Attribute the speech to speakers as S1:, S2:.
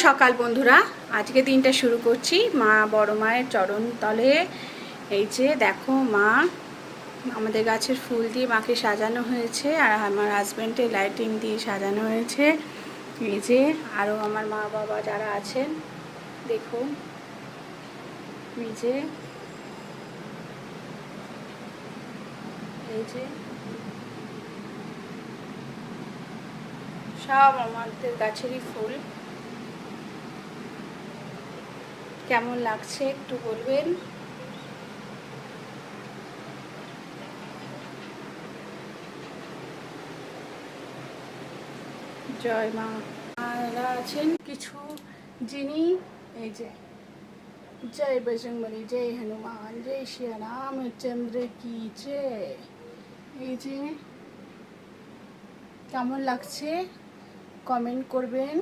S1: সকাল বন্ধুরা, আজকে দিনটা শুরু করছি মা বড় মায়ের চরণ তলে। এই যে দেখো, মা আমাদের গাছের ফুল দিয়ে মাকে সাজানো হয়েছে, আর আমার হাজব্যান্ডের লাইটিং দিয়ে সাজানো হয়েছে। এই যে আরও আমার মা বাবা যারা আছেন দেখুন, এই যে সব আমাদের গাছেরই ফুল। কেমন লাগছে একটু বলবেন। জয় মা। মারা আছেন কিছু যিনি, এই যে জয় বজরংবলী, জয় হনুমান, জয় শ্রী রামচন্দ্র কি জয়। এই যে কেমন লাগছে কমেন্ট করবেন।